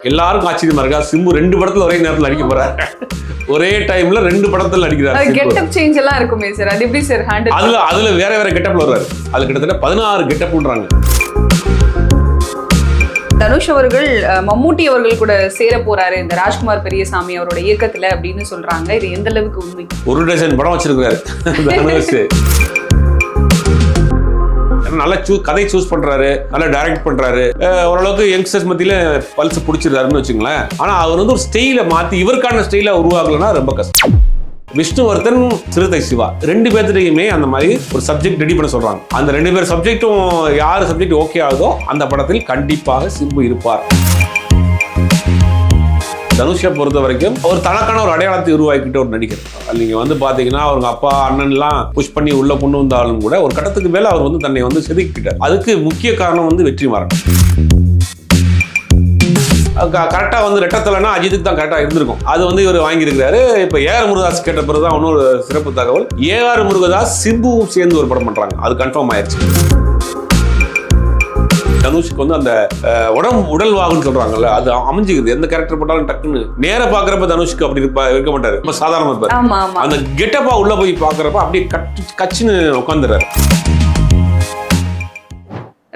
எல்லாருக்கும் ஆச்சரியமா இருக்கா, சிம்பு 2 படத்துல ஒரே நேரத்துல நடிக்க போறாரு. ஒரே டைம்ல 2 படத்துல நடிக்கிறாரு. கெட்டப் சேஞ்ச் எல்லாம் இருக்குமே சார், அது எப்படி சார் ஹேண்டில்? அதுல வேற கெட்டப்ல வருவாரு. அது கிட்டத்தட்ட 16 கெட்டப்ன்றாங்க. தனுஷ் அவர்கள் மம்முட்டி அவர்கள் கூட சேர போறாரு இந்த ராஜ்குமார் பெரியசாமி அவரோட இயக்கத்துல அப்படின்னு சொல்றாங்க. இது எந்த அளவுக்கு உண்மை? 1 டஜன் படம் வச்சிருக்காரு தனுஷ். நல்லா கதை சூஸ் பண்றாரு, நல்லா டைரக்ட் பண்றாரு, ஓரளவுக்கு யங்ஸ்டர்ஸ் மத்தியில பல்ஸ் பிடிச்சிருக்காருன்னு வச்சுங்களேன். ஆனா அவர் வந்து ஒரு ஸ்டைல மாத்தி இவருக்கான ஸ்டைல உருவாக்கலன்னா ரொம்ப கஷ்டம். விஷ்ணுவர்தன், சிறுத்தை சிவா 2 பேர்த்தையுமே அந்த மாதிரி ஒரு சப்ஜெக்ட் ரெடி பண்ண சொல்றாங்க. அந்த 2 பேர் சப்ஜெக்டும் யார் சப்ஜெக்ட் ஓகே ஆகுதோ அந்த படத்தில் கண்டிப்பாக சிம்பு இருப்பார். தனுஷை பொறுத்த வரைக்கும் அவர் தனக்கான ஒரு அடையாளத்தை உருவாக்கிட்டு ஒரு நடிகர். நீங்க வந்து பாத்தீங்கன்னா அவங்க அப்பா அண்ணன்லாம் புஷ் பண்ணி உள்ள கொண்டு வந்தாலும் கூட ஒரு கட்டத்துக்கு மேல அவர் வந்து தன்னை வந்து செதுக்கிட்டார். அதுக்கு முக்கிய காரணம் வந்து வெற்றிமாறன். கரெக்டா வந்து ரெட்டத்தலைன்னா அஜித்துக்கு தான் கரெக்டா இருந்திருக்கும். அது வந்து இவர் வாங்கியிருக்கிறாரு. இப்ப ஏஆர் முருகதாஸ் கேட்ட பிறகுதான் இன்னொரு சிறப்பு தகவல், ஏஆர் முருகதாஸ் சிம்புவும் சேர்ந்து ஒரு படம் பண்றாங்க. அது கன்ஃபார்ம் ஆயிடுச்சு. தனுஷுக்கு வந்து அந்த உடல் வாகுன்னு சொல்றாங்கல்ல, அது அமைஞ்சுக்குது. எந்த கேரக்டர் போட்டாலும் டக்குன்னு நேர பாக்குறப்ப தனுஷுக்கு அப்படி இருக்க மாட்டாரு, ரொம்ப சாதாரணமா இருப்பாரு. அந்த கெட்டப்பா உள்ள போய் பாக்குறப்ப அப்படியே கச்சுன்னு உட்காந்துறாரு.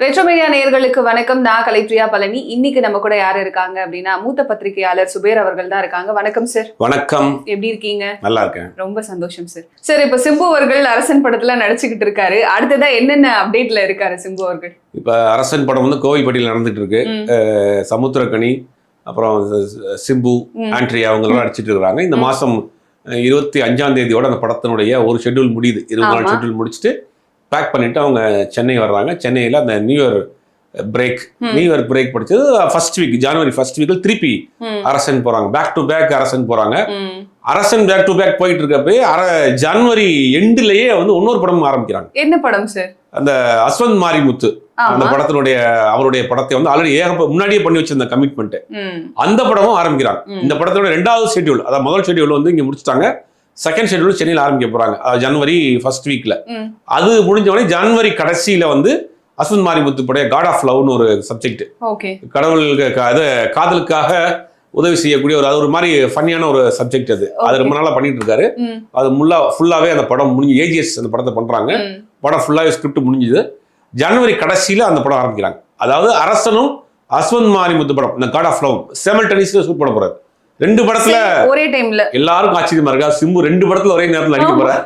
ரெட்ரோ மீடியா நேயர்களுக்கு வணக்கம். நான் கலைப்ரியா பழனி. இன்னைக்கு நம்ம கூட யாரு இருக்காங்க அப்படின்னா மூத்த பத்திரிகையாளர் சுபேர் அவர்கள் தான் இருக்காங்க. வணக்கம் சார். வணக்கம். எப்படி இருக்கீங்க? நல்லா இருக்கேன். ரொம்ப சந்தோஷம் சார். சார், இப்ப சிம்பு அவர்கள் அரசன் படத்துல நடிச்சுக்கிட்டு இருக்காரு. அடுத்ததா என்னென்ன அப்டேட்ல இருக்காரு சிம்பு அவர்கள்? இப்ப அரசன் படம் வந்து கோவில்பட்டியில் நடந்துட்டு இருக்கு. சமுத்திரக்கனி, அப்புறம் சிம்பு, ஆண்ட்ரியா அவங்க எல்லாம் நடிச்சிட்டு இருக்காங்க. இந்த மாசம் 25ஆம் தேதியோட அந்த படத்தினுடைய ஒரு ஷெட்யூல் முடியுது. 20 நாள் ஷெட்யூல் முடிச்சுட்டு பேக் பண்ணிட்டு அவங்க சென்னை வர்றாங்க. சென்னையில் அந்த நியூ இயர் பிரேக் படிச்சது ஃபர்ஸ்ட் வீக், ஜனவரி ஃபர்ஸ்ட் வீக்ல திருப்பி அரசன் போறாங்க. பேக் டு பேக் அரசன் போறாங்க. அரசன் பேக் டு பேக் போயிட்டு இருக்கப்ப ஜனவரி எண்டுலயே வந்து இன்னொரு படம் ஆரம்பிக்கிறாங்க. என்ன படம் சார்? அந்த அஸ்வந்த் மாரிமுத்து அந்த படத்தினுடைய அவருடைய படத்தை வந்து ஆல்ரெடி முன்னாடியே பண்ணி வச்சிருந்த கமிட்மெண்ட், அந்த படமும் ஆரம்பிக்கிறாங்க. இந்த படத்தோட 2வது ஷெட்யூல், அதாவது முதல் ஷெட்யூல் வந்து இங்க முடிச்சுட்டாங்க. செகண்ட் ஷெட்யூல் சென்னையில் ஆரம்பிக்க போறாங்க ஜனவரி ஃபர்ஸ்ட் வீக்ல. அது முடிஞ்ச உடனே ஜனவரி கடைசியில வந்து அஸ்வந்த் மாரிமுத்து படைய காட் ஆஃப் லவ்னு ஒரு சப்ஜெக்ட், கடவுளுக்கு காதலுக்காக உதவி செய்யக்கூடிய ஒரு மாதிரி ஃபன்னியான ஒரு சப்ஜெக்ட். அது ரொம்ப நாளா பண்ணிட்டு இருக்காரு. அது ஃபுல்லாவே அந்த படம் முடிஞ்சு ஏஜிஎஸ் அந்த படத்தை பண்றாங்க. படம் ஃபுல்லாவே ஸ்கிரிப்ட் முடிஞ்சுது. ஜனவரி கடைசியில அந்த படம் ஆரம்பிக்கிறாங்க. அதாவது அரசனும் அஸ்வந்த் மாரிமுத்து படம் இந்த காட் ஆஃப் லவ் சிமல்டேனியஸ்லி ஷூட் பண்ண போறாரு. 2 படத்துல ஒரே டைம்ல. எல்லாருக்கும் ஆச்சரியமா இருக்கா, சிம்பு 2 படத்துல ஒரே நேரத்துல நடிக்க போறாரு.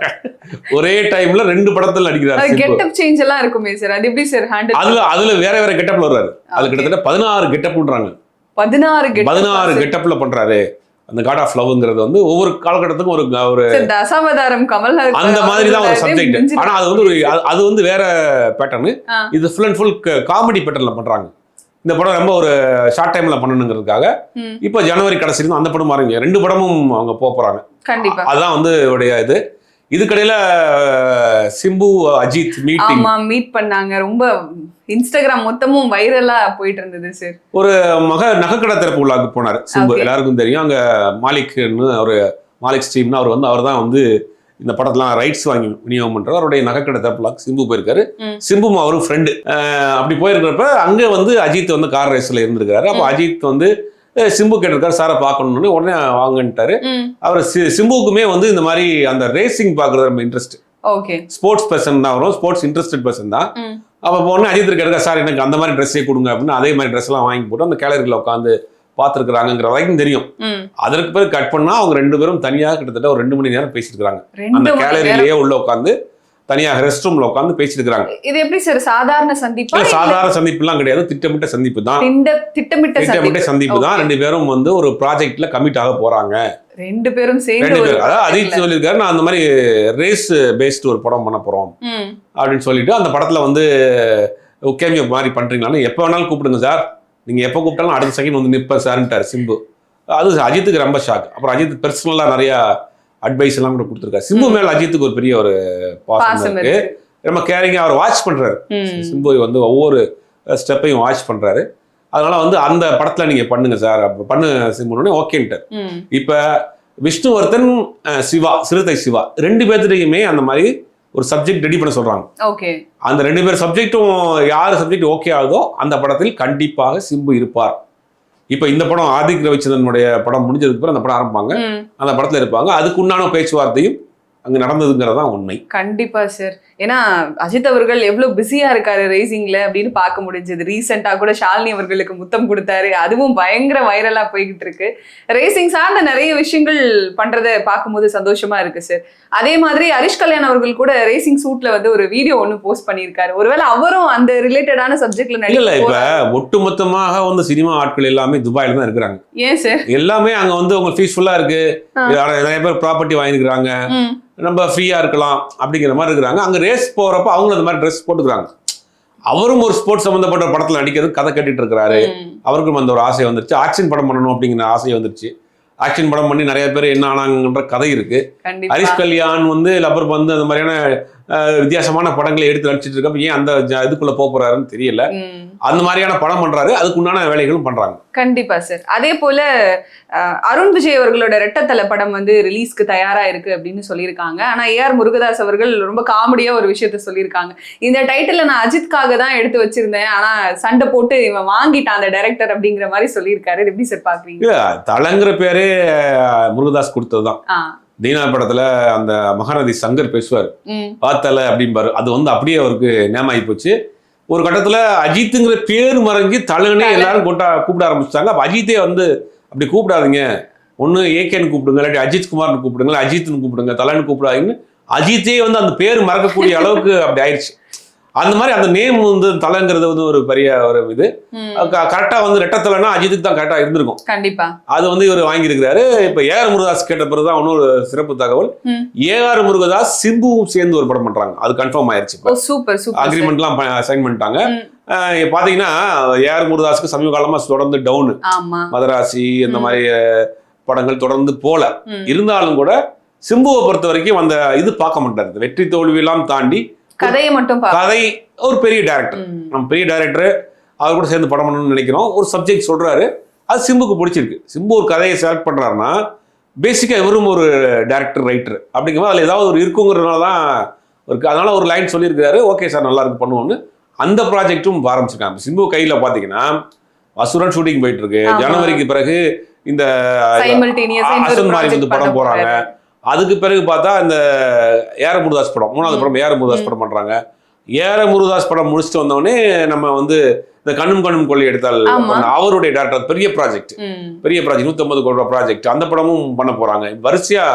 ஒரே டைம்ல 2 படத்துல நடிக்கிறாரு. கெட்டப் சேஞ்ச் எல்லாம் இருக்குமே சார், அது எப்படி சார் ஹேண்டில்? அதுல வேற கெட்டப்ல வருவாரு. அது கிட்டத்தட்ட 16 கெட்டப்ன்றாங்க. 16 கெட்டப்ல பண்றாரு. அந்த காட் ஆஃப் லவ்ங்கிறது வந்து ஒவ்வொரு காலகட்டத்துக்கும் ஒரு தசாவதாரம் கமல் அந்த மாதிரி தான் ஒரு சப்ஜெக்ட். ஆனா அது வந்து வேற பேட்டர்னு. இது ஃபுல் அண்ட் ஃபுல் காமெடி பேட்டர்ன்ல பண்றாங்க. இந்த படம் ரொம்ப ஒரு ஷார்ட் டைம்ல பண்ணணுங்கிறதுக்காக இப்ப ஜனவரி கடைசியில அந்த படம் ஆரம்பிங்க. 2 படமும் அவங்க போறாங்க. கண்டிப்பா அதான் வந்து இதுக்கடையில சிம்பு அஜித் மீட் பண்ணாங்க. ரொம்ப இன்ஸ்டாகிராம் மொத்தமும் வைரலா போயிட்டு இருந்தது சார். ஒரு நகைக்கடை திறப்பு விழாக்கு போனாரு சிம்பு. எல்லாருக்கும் தெரியும். அங்க மாலிக் ஸ்ட்ரீம்னு அவர் தான் வந்து இந்த படத்தெல்லாம் ரைட்ஸ் வாங்கி விநியோகம் பண்றாரு. அவருடைய நகைக்கடை திறப்புலாக்கு சிம்பு போயிருக்காரு. சிம்பும் அவரும் ஃப்ரெண்டு. அப்படி போயிருக்கிறப்ப அங்க வந்து அஜித் வந்து கார் ரேஸ்ல இருந்திருக்காரு. அப்போ அஜித் வந்து சிம்பு கேட்டிருக்காரு, சாரை பார்க்கணும்னு. உடனே வாங்கன்ட்டாரு. அவர் சிம்புக்குமே வந்து இந்த மாதிரி அந்த ரேசிங் பாக்குறது ரொம்ப இன்ட்ரெஸ்ட். ஸ்போர்ட்ஸ் பர்சன் தான், வரும் ஸ்போர்ட்ஸ் இன்ட்ரெஸ்டட் பர்சன் தான். அப்ப உடனே அஜித் கேட்டிருக்காரு, சார் எனக்கு அந்த மாதிரி ட்ரெஸ்ஸே கொடுங்க அப்படின்னு. அதே மாதிரி ட்ரெஸ் எல்லாம் வாங்கி போட்டு அந்த கேலரியில உட்காந்து பாத்துருக்காங்கிற வரைக்கும் தெரியும். அதற்கு பிறகு கட் பண்ணா அவங்க 2 பேரும் தனியாக கிட்டத்தட்ட ஒரு 2 மணி நேரம் பேசிட்டு இருக்காங்க. அந்த கேலரியிலேயே உள்ள உட்காந்து தனியாக ரெஸ்ட் ரூம்ல உட்காந்து பேசிட்டு இருக்காங்க. இது எப்படி சார் சாதாரண சந்திப்பு? சாதாரண சந்திப்பு எல்லாம் கிடையாது, திட்டமிட்ட சந்திப்பு தான். திட்டமிட்ட சந்திப்பு தான். 2 பேரும் வந்து ஒரு ப்ராஜெக்ட்ல கமிட் ஆக போறாங்க. 2 பேரும் சேர்ந்து. அதாவது அஜித் சொல்லியிருக்காரு, நான் அந்த மாதிரி ரேஸ் பேஸ்ட் ஒரு படம் பண்ண போறோம் அப்படின்னு சொல்லிட்டு அந்த படத்துல வந்து கேமியோ மாதிரி பண்றீங்களான்னு எப்ப வேணாலும் கூப்பிடுங்க சார், நீங்க எப்ப கூப்பிட்டாலும் அடுத்த செகண்ட் வந்து நிற்ப சார்ன்ட்டார் சிம்பு. அது அஜித்துக்கு ரொம்ப ஷாக். அப்புறம் அஜித் பர்சனலா நிறைய அட்வைஸ் எல்லாம் கூட கொடுத்துருக்காரு. சிம்பு மேல அஜித்துக்கு ஒரு பெரிய ஒரு பாசம் இருக்கு. ரொம்ப கேரிங்கா அவர் வாட்ச் பண்றாரு. சிம்பு வந்து ஒவ்வொரு ஸ்டெப்பையும் வாட்ச் பண்றாரு. அதனால வந்து அந்த படத்துல நீங்க பண்ணுங்க சார், பண்ணு சிம்புன்னு ஓகேன்ட்டார். இப்ப விஷ்ணுவர்தன், சிவா, சிறுத்தை சிவா 2 பேர்த்தையுமே அந்த மாதிரி ஒரு சப்ஜெக்ட் ரெடி பண்ண சொல்றாங்க. அந்த 2 பேர் சப்ஜெக்டும் யார் சப்ஜெக்ட் ஓகே ஆகுதோ அந்த படத்தில் கண்டிப்பாக சிம்பு இருப்பார். இப்ப இந்த படம் ஆதிக் ரவிச்சந்திரனுடைய படம் முடிஞ்சதுக்கு அப்புறம் அந்த படம் ஆரம்பிப்பாங்க, அந்த படத்துல இருப்பாங்க. அதுக்கு உண்டான பேச்சுவார்த்தையும் அங்க நடந்ததுங்கிறதான் உண்மை. கண்டிப்பா சார். ஏன்னா அஜித் அவர்கள் எவ்வளவு பிஸியா இருக்காரு ரேசிங்ல அப்படின்னு பார்க்க முடிஞ்சது. ரீசெண்டா கூட ஷாலினி அவர்களுக்கு முத்தம் கொடுத்தாரு, அதுவும் பயங்கர வைரலா போய்கிட்டு இருக்கு. ரேசிங் சார்ந்த நிறைய விஷயங்கள் பண்றதை பார்க்கும்போது சந்தோஷமா இருக்கு சார். அதே மாதிரி ஹரிஷ் கல்யாண் அவர்கள் கூட ரேசிங் சூட்ல வந்து ஒரு வீடியோ ஒன்னு போஸ்ட் பண்ணியிருக்காரு. ஒருவேளை அவரும் அந்த ரிலேட்டடான சப்ஜெக்ட்ல இல்ல இப்ப ஒட்டுமொத்தமாக வந்து சினிமா ஆட்கள் எல்லாமே துபாயில தான் இருக்கிறாங்க. ஏன் சார்? எல்லாமே அங்க வந்து அவங்க பீஸ்ஃபுல்லா இருக்கு, நிறைய பேர் ப்ராப்பர்ட்டி வாங்கிருக்காங்க, நம்ம ஃப்ரீயா இருக்கலாம் அப்படிங்கிற மாதிரி இருக்கிறாங்க. அங்க ரேஸ் போறப்ப அவங்களும் அந்த மாதிரி ட்ரெஸ் போட்டுக்கிறாங்க. அவரும் ஒரு ஸ்போர்ட்ஸ் சம்பந்தப்பட்ட படத்துல நடிக்கிறது கதை கட்டிட்டு இருக்கிறாரு. அவருக்கும் அந்த ஒரு ஆசை வந்துருச்சு, ஆக்ஷன் படம் பண்ணணும் அப்படிங்கிற ஆசை வந்துருச்சு. ஆக்ஷன் படம் பண்ணி நிறைய பேர் என்ன ஆனாங்கன்ற கதை இருக்கு. ஹரிஷ் கல்யாண் வந்து லப்பர் வந்து அந்த மாதிரியான வித்தியாசமான படங்களை எடுத்து நடிச்சிட்டு இருக்கப்ப ஏன் அந்த இதுக்குள்ள போறாருன்னு தெரியல. அந்த மாதிரியான படம் பண்றாரு, அதுக்கு உண்டான வேலைகளும் பண்றாங்க. கண்டிப்பா சார். அதே போல அருண் விஜய் அவர்களோட ரெட்டத்தலை படம் வந்து ரிலீஸ்க்கு தயாரா இருக்கு அப்படின்னு சொல்லியிருக்காங்க. ஆனா ஏஆர் முருகதாஸ் அவர்கள் ரொம்ப காமெடியா ஒரு விஷயத்த சொல்லியிருக்காங்க. இந்த டைட்டில நான் அஜித்காக தான் எடுத்து வச்சிருந்தேன், ஆனா சண்டை போட்டு இவன் வாங்கிட்டான் அந்த டைரக்டர் அப்படிங்கிற மாதிரி சொல்லியிருக்காரு. எப்படி சார் பாக்குறீங்க? தலைங்கிற பேரே முருகதாஸ் கொடுத்ததுதான். தீனா படத்துல அந்த மகாநதி சங்கர் பேசுவார், பார்த்தல அப்படிம்பாரு. அது வந்து அப்படியே அவருக்கு நேமாயி போச்சு. ஒரு கட்டத்துல அஜித்துங்கிற பேர் மறைஞ்சு தலைனே எல்லாரும் கூப்பிட ஆரம்பிச்சிட்டாங்க. அப்ப அஜித்தே வந்து அப்படி கூப்பிடாதீங்க, ஒண்ணு ஏகேன்னு கூப்பிடுங்க, இல்லாட்டி அஜித் குமார்னு கூப்பிடுங்க, அஜித்னு கூப்பிடுங்க, தலைன்னு கூப்பிடாதீங்கன்னு அஜித்தே வந்து அந்த பேர் மறக்கக்கூடிய அளவுக்கு அப்படி ஆயிடுச்சு. அந்த மாதிரி அந்த நேம் வந்து தலைங்கிறது வந்து ஒரு பெரிய ஒரு இது. கரெக்டா வந்து ரெட்டத்தலைன்னா அஜித்துக்கு தான் கரெக்டா இருந்திருக்கும். கண்டிப்பா அது வந்து இவர் வாங்கியிருக்கிறாரு. இப்ப ஏஆர் முருகதாஸ் கேட்ட பிறகுதான் இன்னொரு சிறப்பு தகவல், ஏஆர் முருகதாஸ் சிம்புவும் சேர்ந்து ஒரு படம் பண்றாங்க. அது கன்ஃபார்ம் ஆயிருச்சு. அக்ரிமெண்ட் எல்லாம் சைன் பண்ணிட்டாங்க. பாத்தீங்கன்னா ஏஆர் முருகதாஸ்க்கு சமீப காலமா தொடர்ந்து டவுனு, மதராசி இந்த மாதிரி படங்கள் தொடர்ந்து போல இருந்தாலும் கூட சிம்புவை பொறுத்த வரைக்கும் அந்த இது பார்க்க மாட்டாரு. வெற்றி தோல்வி எல்லாம் தாண்டி கதையை மட்டும் கதை ஒரு பெரிய டைரக்டர், நம்ம பெரிய டைரக்டர் அவர் கூட சேர்ந்து படம் பண்ணணும்னு நினைக்கிறோம். ஒரு சப்ஜெக்ட் சொல்றாரு, அது சிம்புக்கு பிடிச்சிருக்கு. சிம்பு ஒரு கதையை செலக்ட் பண்றாருன்னா பேசிக்கா இவரும் ஒரு டைரக்டர் ரைட்டர் அப்படிங்கும்போது அதுல ஏதாவது ஒரு இருக்குங்கிறதுனால தான் இருக்கு. அதனால ஒரு லைன் சொல்லியிருக்காரு, ஓகே சார் நல்லா இருக்கு பண்ணுவோம்னு. அந்த ப்ராஜெக்டும் ஆரம்பிச்சிருக்காங்க. சிம்பு கையில பாத்தீங்கன்னா அசுரன் ஷூட்டிங் போயிட்டு இருக்கு. ஜனவரிக்கு பிறகு இந்த அசன் மாதிரி வந்து படம் போறாங்க. அதுக்கு பிறகு பார்த்தா இந்த ஏஆர் முருகதாஸ் படம், மூணாவது படம் ஏஆர் முருகதாஸ் படம் பண்றாங்க. ஏஆர் முருகதாஸ் படம் முடிச்சுட்டு வந்தோடனே நம்ம வந்து இந்த கண்ணும் கண்ணும் கொள்ளை எடுத்தால் அவருடைய டேரக்டர் பெரிய ப்ராஜெக்ட் 150 கோடி ரூபாய் ப்ராஜெக்ட், அந்த படமும் பண்ண போறாங்க. வரிசையா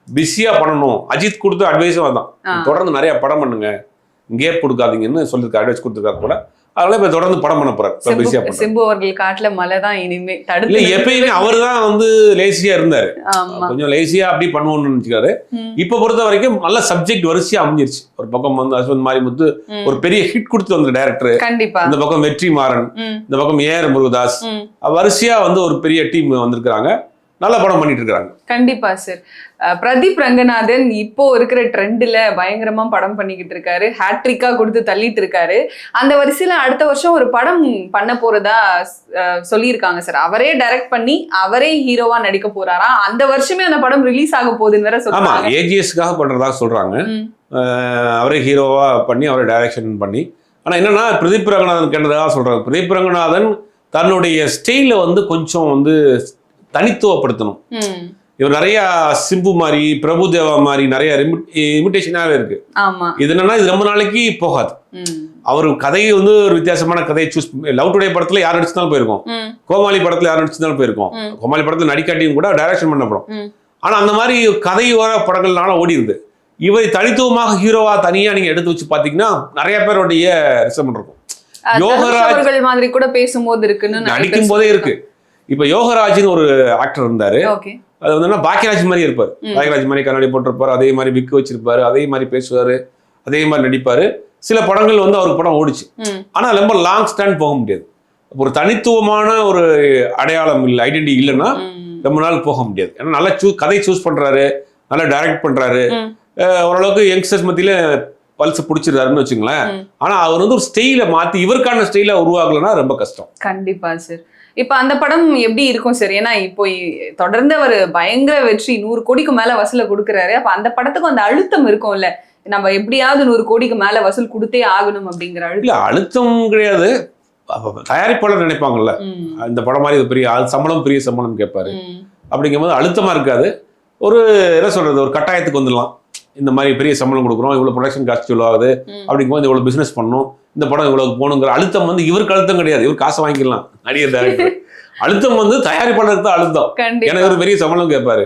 பிஸியா பண்ணணும். அஜித் கொடுத்த அட்வைஸும் தான், தொடர்ந்து நிறைய படம் பண்ணுங்க, கேப் கொடுக்காதீங்கன்னு சொல்லியிருக்காரு, அட்வைஸ் கொடுத்துருக்காரு கூட. அதனால இப்ப தொடர்ந்து படம் பண்ண போறாரு. சிம்பு அவர்கள் காட்டுல மழை தான் இனிமே தடுத்து. எப்பயுமே அவர் தான் வந்து லேசியா இருந்தாரு, கொஞ்சம் லேசியா அப்படி பண்ணுவோம்னு நினைச்சுக்காரு. இப்ப பொறுத்த வரைக்கும் நல்ல சப்ஜெக்ட் வரிசையா அமைஞ்சிருச்சு. ஒரு பக்கம் வந்து அஸ்வந்த் மாரிமுத்து ஒரு பெரிய ஹிட் கொடுத்து வந்த டைரக்டர், கண்டிப்பா இந்த பக்கம் வெற்றி மாறன், இந்த பக்கம் ஏஆர் முருகதாஸ், வரிசையா வந்து ஒரு பெரிய டீம் வந்திருக்காங்க, நல்ல படம் பண்ணிட்டு இருக்காங்க. கண்டிப்பா சார். பிரதீப் ரங்கநாதன் இப்போ இருக்கிற ட்ரெண்ட்ல பயங்கரமா படம் பண்ணிக்கிட்டு இருக்காரு, ஹேட்ரிக்கா கொடுத்து தள்ளிட்டு இருக்காரு. அந்த வரிசையில அடுத்த வருஷம் ஒரு படம் பண்ண போறதா சொல்லியிருக்காங்க சார். அவரே டைரக்ட் பண்ணி அவரே ஹீரோவா நடிக்க போறாரா. அந்த வருஷமே அந்த படம் ரிலீஸ் ஆக போகுதுன்னு வேற சொல்றாங்க. ஏஜிஎஸ்க்காக பண்றதா சொல்றாங்க. அவரே ஹீரோவா பண்ணி அவரே டைரக்ஷன் பண்ணி. ஆனா என்னன்னா பிரதீப் ரங்கநாதன் கேட்டதாக சொல்றாங்க. பிரதீப் ரங்கநாதன் தன்னுடைய ஸ்டைல வந்து கொஞ்சம் வந்து தனித்துவப்படுத்தணும். இவர் நிறைய சிம்பு மாதிரி பிரபுதேவா மாதிரி நிறைய இமிடேஷனாவே இருக்கு. இது என்னன்னா இது ரொம்ப நாளைக்கு போகாது. அவர் கதையை வந்து ஒரு வித்தியாசமான கதையை சூஸ். லவ் டுடே படத்துல யார் நடிச்சிருந்தாலும் போயிருக்கோம், கோமாளி படத்துல யார் நடிச்சிருந்தாலும் போயிருக்கோம். கோமாளி படத்துல நடிக்காட்டியும் கூட டைரக்ஷன் பண்ண படம். ஆனா அந்த மாதிரி கதையோர படங்கள்னால ஓடிடுது. இவரை தனித்துவமாக ஹீரோவா தனியா நீங்க எடுத்து வச்சு பாத்தீங்கன்னா நிறைய பேருடைய ரிசப்ட் இருக்கும். யோகராஜ் மாதிரி கூட பேசும்போது இருக்குன்னு நடிக்கும் போதே இருக்கு. இப்ப யோகராஜ்னு ஒரு ஆக்டர் இருந்தாரு, அது வந்து பாக்கியராஜ் மாதிரி இருப்பாரு. பாக்கியராஜ் மாதிரி கண்ணாடி போட்டிருப்பாரு, அதே மாதிரி விக்கு வச்சிருப்பாரு, அதே மாதிரி பேசுவாரு, அதே மாதிரி நடிப்பாரு. சில படங்கள் வந்து அவருக்கு படம் ஓடிச்சு. ஆனா ரொம்ப லாங் ஸ்டாண்ட் போக முடியாது. ஒரு தனித்துவமான ஒரு அடையாளம் இல்லை, ஐடென்டிட்டி இல்லைன்னா ரொம்ப நாள் போக முடியாது. ஏன்னா நல்லா கதை சூஸ் பண்றாரு, நல்லா டைரக்ட் பண்றாரு, ஓரளவுக்கு யங்ஸ்டர்ஸ் மத்தியில பல்ஸ் பிடிச்சிருக்காருன்னு வச்சுங்களேன். ஆனா அவர் வந்து ஒரு ஸ்டைல மாத்தி இவருக்கான ஸ்டைல உருவாக்கலன்னா ரொம்ப கஷ்டம். கண்டிப்பா சார். இப்ப அந்த படம் எப்படி இருக்கும் சார்? ஏன்னா இப்போ தொடர்ந்து அவர் பயங்கர வெற்றி 100 கோடிக்கு மேல வசூல கொடுக்குறாரு. அப்ப அந்த படத்துக்கு அந்த அழுத்தம் இருக்கும்ல, நம்ம எப்படியாவது 100 கோடிக்கு மேல வசூல் கொடுத்தே ஆகணும் அப்படிங்கிற அழுத்தம். அழுத்தம் கிடையாது, தயாரிப்பாளர் நினைப்பாங்கல்ல இந்த படம் மாதிரி இது பெரிய சம்பளம் பெரிய சம்பளம் கேட்பாரு. அப்படிங்கும்போது அழுத்தமா இருக்காது. ஒரு என்ன சொல்றது, ஒரு கட்டாயத்துக்கு வந்துடலாம். இந்த மாதிரி பெரிய சம்பளம் கொடுக்குறோம், இவ்வளவு ப்ரொடக்ஷன் காஸ்ட் இவ்வளோ ஆகுது, அப்படிங்கும்போது இவ்வளவு பிசினஸ் பண்ணணும், இந்த படம் இவ்வளவு போகணுங்கிற அழுத்தம் வந்து இவருக்கு அழுத்தம் கிடையாது. இவர் காசை வாங்கிக்கலாம் நடிகர் டேரக்டர். அழுத்தம் வந்து தயாரிப்பாளருக்கு தான் அழுத்தம். எனக்கு ஒரு பெரிய சம்பளம் கேட்பாரு.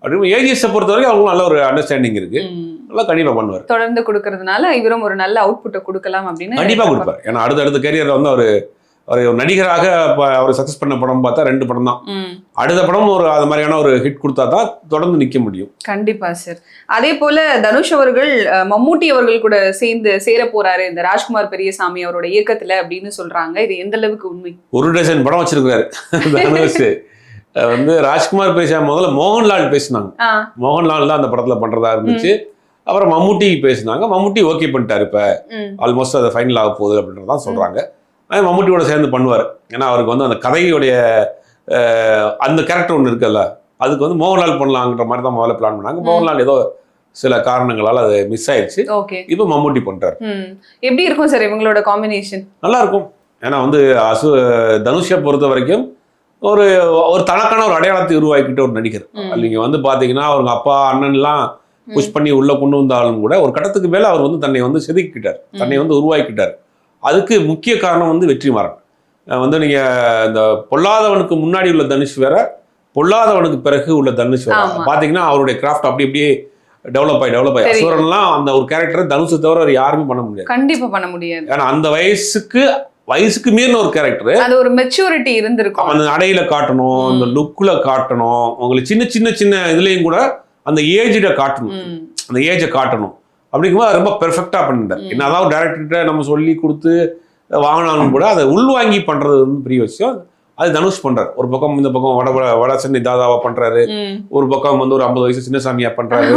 அப்படின்னு ஏஜிஎஸ் பொறுத்த வரைக்கும் அவங்களும் நல்ல ஒரு அண்டர்ஸ்டாண்டிங் இருக்கு. நல்லா கண்டிப்பா பண்ணுவார். தொடர்ந்து கொடுக்கறதுனால இவரும் ஒரு நல்ல அவுட்புட்டை கொடுக்கலாம் அப்படின்னு கண்டிப்பா கொடுப்பார். ஏன்னா அடுத்த கேரியர்ல வந்து அவர் ஒரு நடிகராக அவர் சக்சஸ் பண்ண படம் பார்த்தா 2 படம் தான். அடுத்த படம் ஒரு அது மாதிரியான ஒரு ஹிட் கொடுத்தா தான் தொடர்ந்து நிக்க முடியும். கண்டிப்பா சார். அதே போல தனுஷ் அவர்கள் மம்மூட்டி அவர்கள் கூட சேர்ந்து சேர போறாரு இந்த ராஜ்குமார் பெரியசாமி அவரோட இயக்கத்துல அப்படின்னு சொல்றாங்க. இது எந்த அளவுக்கு உண்மை? ஒரு டசன் படம் வச்சிருக்காரு தனுஷ். வந்து ராஜ்குமார் பெரியசாமி முதல்ல மோகன்லால் பேசினாங்க. மோகன்லால் தான் அந்த படத்துல பண்றதா இருந்துச்சு. அப்புறம் மம்முட்டி பேசினாங்க. மம்முட்டி ஓகே பண்ணிட்டாரு. இப்ப ஆல்மோஸ்ட் அதை ஃபைனல் ஆக போகுது அப்படின்றதான் சொல்றாங்க. மம்முட்டியோட சேர்ந்து பண்ணுவார். ஏன்னா அவருக்கு வந்து அந்த கதையுடைய அந்த கேரக்டர் ஒன்று இருக்குல்ல, அதுக்கு வந்து மோகன்லால் பண்ணலாங்கிற மாதிரி தான் முதல்ல பிளான் பண்ணாங்க. மோகன்லால் ஏதோ சில காரணங்களால் அது மிஸ் ஆயிடுச்சு. இப்போ மம்முட்டி பண்றாரு. எப்படி இருக்கும் சார் இவங்களோட காம்பினேஷன்? நல்லா இருக்கும். ஏன்னா வந்து தனுஷை பொறுத்த வரைக்கும் ஒரு தனக்கான ஒரு அடையாளத்தை உருவாக்கிட்ட ஒரு நடிகர். நீங்க வந்து பாத்தீங்கன்னா அவங்க அப்பா அண்ணன்லாம் புஷ் பண்ணி உள்ள கொண்டு வந்தாலும் கூட ஒரு கட்டத்துக்கு மேல அவர் வந்து தன்னை வந்து செதுக்கிட்டார், தன்னை வந்து உருவாக்கிட்டார். அதுக்கு முக்கிய காரணம் வந்து வெற்றிமாறன். வந்து நீங்க இந்த பொல்லாதவனுக்கு முன்னாடி உள்ள தனுஷ் வேற, பொல்லாதவனுக்கு பிறகு உள்ள தனுஷ் வேற. பாத்தீங்கன்னா அவருடைய கிராஃப்ட் அப்படியே டெவலப் ஆகி அசுரன்லாம் அந்த ஒரு கேரக்டர் தனுஷை தவிர அவர் யாருமே பண்ண முடியாது. கண்டிப்பா பண்ண முடியாது. ஏன்னா அந்த வயசுக்கு மீறின ஒரு கேரக்டர். அது ஒரு மெச்சூரிட்டி இருந்திருக்கும். அந்த நடையில காட்டணும், அந்த லுக்ல காட்டணும், உங்களுக்கு சின்ன இதுலயும் கூட அந்த ஏஜை காட்டணும். அப்படிங்கும்போது ரொம்ப பெர்ஃபெக்டா பண்ணிட்டார். என்னதான் டைரக்டர்கிட்ட நம்ம சொல்லி கொடுத்து வாங்கினாலும் கூட அதை உள்வாங்கி பண்றது வந்து பெரிய விஷயம். அது தனுஷ் பண்றாரு. ஒரு பக்கம் இந்த பக்கம் வட சென்னை தாதாவா பண்றாரு, ஒரு பக்கம் வந்து ஒரு 50 வயசு சின்னசாமியா பண்றாரு.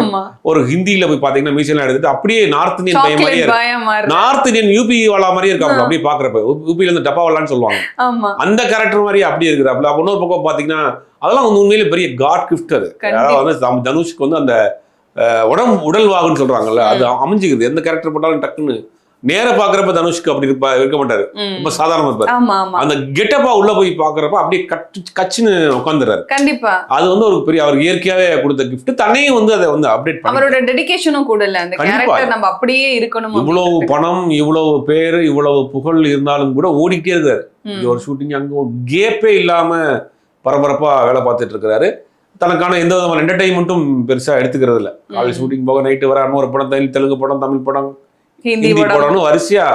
ஒரு ஹிந்தியில போய் பாத்தீங்கன்னா மீசெல்லாம் எடுத்துட்டு அப்படியே நார்த் இந்தியன் பையன் மாதிரியே இருக்கு. நார்த் இந்தியன் யூபி வாழா மாதிரியே இருக்காங்க. அப்படியே பாக்குறப்ப யூபியில இருந்து டப்பா வாழான்னு சொல்லுவாங்க, அந்த கேரக்டர் மாதிரியே அப்படியே இருக்கிறாப்ல. இன்னொரு பக்கம் பாத்தீங்கன்னா அதெல்லாம் வந்து உண்மையிலே பெரிய காட் கிஃப்ட். அது அதாவது வந்து தனுஷ்க்கு வந்து அந்த உடல் வாகுன்னு சொல்றாங்கல்ல, அது அமைஞ்சுக்குது. எந்த கேரக்டர் போட்டாலும் டக்குன்னு நேர பாக்குறப்ப தனுஷ்க்கு அப்படி இருக்க மாட்டாரு, ரொம்ப சாதாரணமா இருப்பாரு. அந்த கெட்டப்பா உள்ள போய் பாக்குறப்ப அப்படியே கச்சுன்னு உட்காந்துறாரு. கண்டிப்பா அது வந்து ஒரு பெரிய அவருக்கு இயற்கையாவே கொடுத்த கிஃப்ட். தன்னையும் வந்து அதை வந்து அப்டேட் பண்ணி அவரோட டெடிகேஷனும் கூட இல்ல, அந்த கேரக்டர் நம்ம அப்படியே இருக்கணும். இவ்வளவு பணம், இவ்வளவு பேரு, இவ்வளவு புகழ் இருந்தாலும் கூட ஓடிக்கிட்டே இருக்காரு. ஒரு ஷூட்டிங் அங்க ஒரு கேப்பே இல்லாம பரபரப்பா வேலை பார்த்துட்டு இருக்கிறாரு. தனக்கான எந்த விதமான என்டர்டைன்மெண்ட்டும் பெருசா எடுத்துக்கிறது இல்லை. காலையில் ஷூட்டிங் போக நைட்டு வர இன்னொரு படம், தெலுங்கு படம், தமிழ் படம், ஹிந்தி படம்னு வரிசையா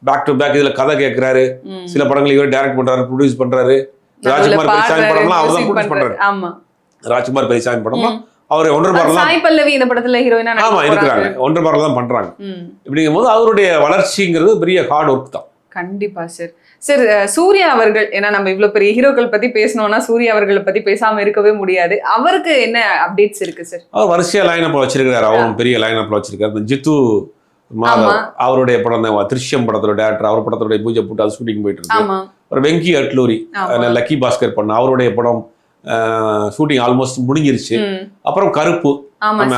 பேக் டு பேக் இதுல கதை கேட்கிறாரு. சில படங்கள் இவர் டைரக்ட் பண்றாரு, ப்ரொடியூஸ் பண்றாரு. ராஜ்குமார் பெரியசாமி படம்லாம் அவர் தான் ப்ரொடியூஸ் பண்றாரு. ராஜ்குமார் பெரியசாமி படம்லாம் அவர் ஒன்றரை பாரலாம். சாய் பல்லவி இந்த படத்துல ஹீரோயினா இருக்கிறாங்க, ஒன்றரை பாரல தான் பண்றாங்க. இப்படிங்கும் போது அவருடைய வளர்ச்சிங்கிறது பெரிய ஹார்ட் ஒர்க் தான். கண்டிப்பா சார். சார் சூர்யா அவர்கள், ஏன்னா நம்ம இவ்வளவு பெரிய ஹீரோக்கள் பத்தி பேசணும்னா சூர்யா அவர்களை பத்தி பேசாம இருக்கவே முடியாது. அவருக்கு என்ன அப்டேட்ஸ் இருக்கு சார்? அவர் வரிசையா லைன் அப்ல வச்சிருக்காரு. அவரும் பெரிய லைன் அப்ல வச்சிருக்காரு. ஜித்து மாதவ் அவருடைய படம் தான் திருஷ்யம் படத்தோட டேரக்டர். அவர் படத்துடைய பூஜை போட்டு அது ஷூட்டிங் போயிட்டு இருக்கு. ஒரு வெங்கி அட்லூரி, லக்கி பாஸ்கர் பண்ண அவருடைய படம் ஷூட்டிங் ஆல்மோஸ்ட் முடிஞ்சிருச்சு. அப்புறம் கருப்பு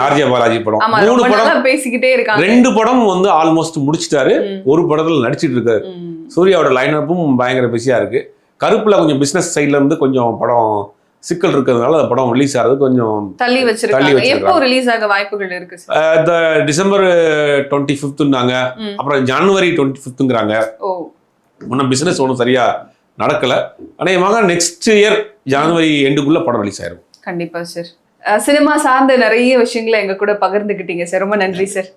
ஆர்ஜே பாலாஜி படம், 3 படம் பேசிக்கிட்டே இருக்காங்க. 2 படம் வந்து ஆல்மோஸ்ட் முடிச்சிட்டாரு. ஒரு படத்துல நடிச்சிட்டு இருக்காரு. சூர்யாவோட லைன் அப்பும் பயங்கர பிஸியா இருக்கு. கருப்புல கொஞ்சம் பிசினஸ் சைட்ல இருந்து கொஞ்சம் படம் சிக்கல் இருக்கிறதுனால அந்த படம் ரிலீஸ் ஆகிறது கொஞ்சம் தள்ளி வச்சிருக்காங்க. எப்போ ரிலீஸ் ஆக வாய்ப்புகள் இருக்கு சார்? டிசம்பர் 25ங்கிறாங்க, அப்புறம் ஜனவரி 25ங்கிறாங்க. இன்னும் பிசினஸ் ஒன்றும் சரியா நடக்கல. அநேகமாக நெக்ஸ்ட் இயர் ஜனவரி எண்டுக்குள்ள படம் ரிலீஸ் ஆயிரும். கண்டிப்பா சார். சினிமா சார்ந்த நிறைய விஷயங்களை எங்க கூட பகிர்ந்துக்கிட்டீங்க சார். ரொம்ப நன்றி சார்.